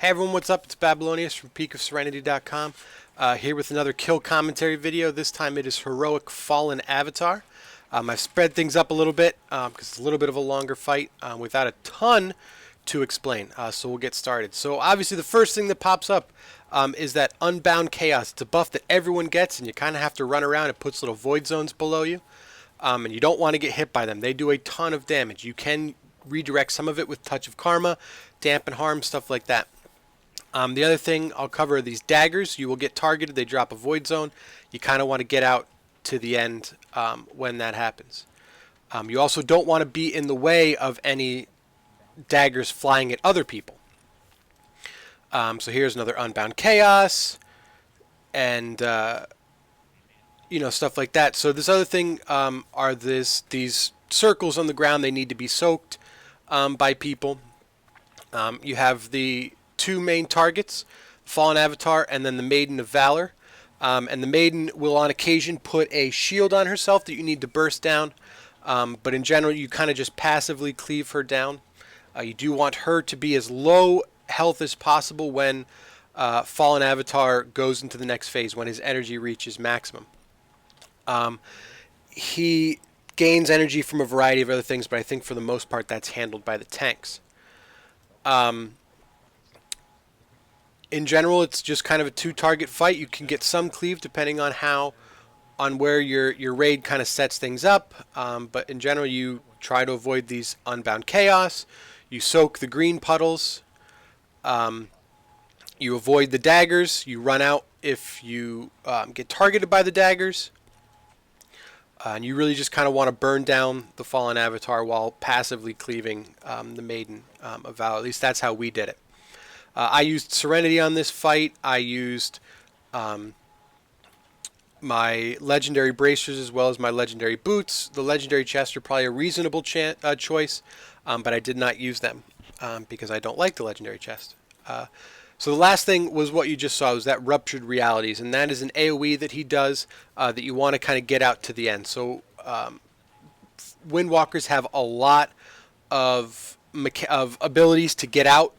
Hey everyone, what's up? It's Babylonius from PeakofSerenity.com here with another kill commentary video. This time it is Heroic Fallen Avatar. I've spread things up a little bit because it's a little bit of a longer fight without a ton to explain. So we'll get started. So obviously the first thing that pops up is that Unbound Chaos. It's a buff that everyone gets and you kind of have to run around. It puts little void zones below you and you don't want to get hit by them. They do a ton of damage. You can redirect some of it with Touch of Karma, Dampen Harm, stuff like that. The other thing I'll cover are these daggers. You will get targeted. They drop a void zone. You kind of want to get out to the end when that happens. You also don't want to be in the way of any daggers flying at other people. So here's another Unbound Chaos and stuff like that. So this other thing are these circles on the ground. They need to be soaked by people. You have the two main targets, Fallen Avatar and then the Maiden of Valor. And the Maiden will on occasion put a shield on herself that you need to burst down. But in general, you kind of just passively cleave her down. You do want her to be as low health as possible when Fallen Avatar goes into the next phase, when his energy reaches maximum. He gains energy from a variety of other things, but I think for the most part that's handled by the tanks. In general, it's just kind of a two-target fight. You can get some cleave depending on where your raid kind of sets things up. But in general, you try to avoid these Unbound Chaos. You soak the green puddles. You avoid the daggers. You run out if you get targeted by the daggers. And you really just kind of want to burn down the Fallen Avatar while passively cleaving the Maiden of Valor. At least that's how we did it. I used Serenity on this fight. I used my legendary bracers as well as my legendary boots. The legendary chests are probably a reasonable choice, but I did not use them because I don't like the legendary chest. So the last thing was what you just saw, was that Ruptured Realities, and that is an AoE that he does that you want to kind of get out to the end. So Windwalkers have a lot of abilities to get out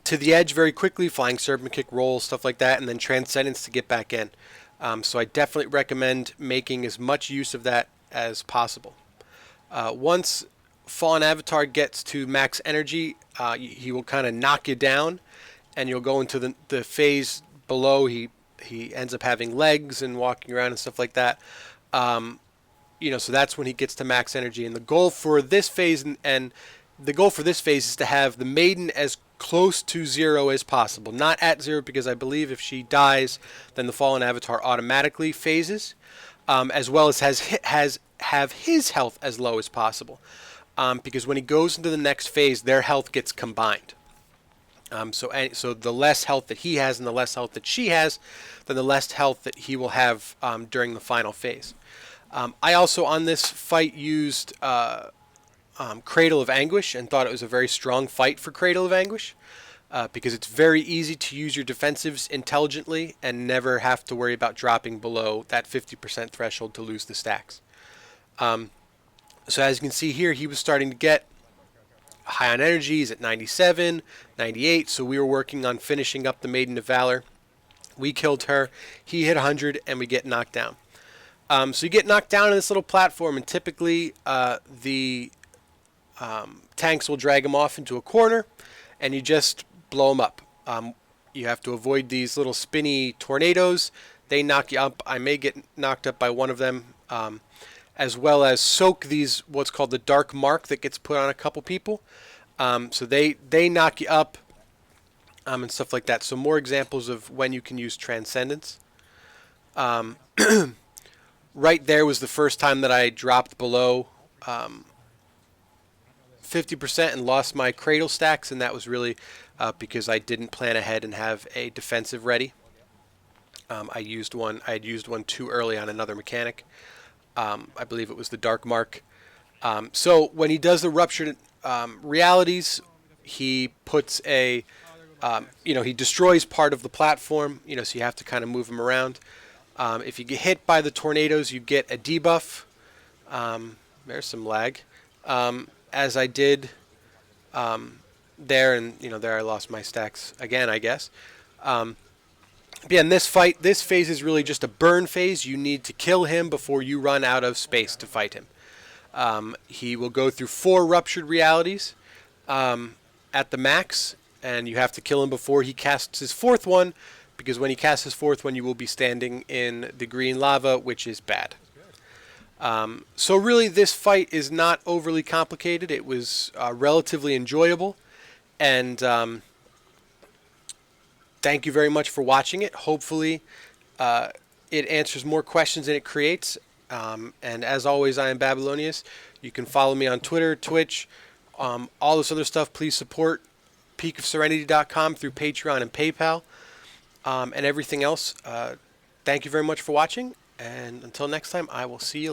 to the edge very quickly, flying serpent kick, roll, stuff like that, and then transcendence to get back in. So I definitely recommend making as much use of that as possible. Once Fallen Avatar gets to max energy, he will kind of knock you down, and you'll go into the phase below. He ends up having legs and walking around and stuff like that. So that's when he gets to max energy. And the goal for this phase is to have the Maiden as close to 0 as possible. Not at 0, because I believe if she dies, then the Fallen Avatar automatically phases, as well as have his health as low as possible. Because when he goes into the next phase, their health gets combined. So the less health that he has and the less health that she has, then the less health that he will have during the final phase. I also on this fight used Cradle of Anguish and thought it was a very strong fight for Cradle of Anguish because it's very easy to use your defensives intelligently and never have to worry about dropping below that 50% threshold to lose the stacks. So as you can see here, he was starting to get high on energy. He's at 97, 98, so we were working on finishing up the Maiden of Valor. We killed her, he hit 100, and we get knocked down. So you get knocked down on this little platform, and typically the tanks will drag him off into a corner, and you just blow him up. You have to avoid these little spinny tornadoes. They knock you up. I may get knocked up by one of them, as well as soak these, what's called the dark mark that gets put on a couple people. So they knock you up and stuff like that. So more examples of when you can use Transcendence. Right there was the first time that I dropped below 50% and lost my cradle stacks, and that was really because I didn't plan ahead and have a defensive ready. I had used one too early on another mechanic. I believe it was the Dark Mark. So when he does the Ruptured Realities, he puts he destroys part of the platform, so you have to kind of move him around. If you get hit by the tornadoes, you get a debuff. There's some lag. As I did there, and there I lost my stacks again, I guess. But yeah, in this fight, this phase is really just a burn phase. You need to kill him before you run out of space to fight him. He will go through 4 ruptured realities at the max, and you have to kill him before he casts his 4th one, because when he casts his 4th one, you will be standing in the green lava, which is bad. So really, this fight is not overly complicated. It was relatively enjoyable, and thank you very much for watching it. Hopefully, it answers more questions than it creates. And as always, I am Babylonius. You can follow me on Twitter, Twitch, all this other stuff. Please support PeakofSerenity.com through Patreon and PayPal, and everything else. Thank you very much for watching, and until next time, I will see you.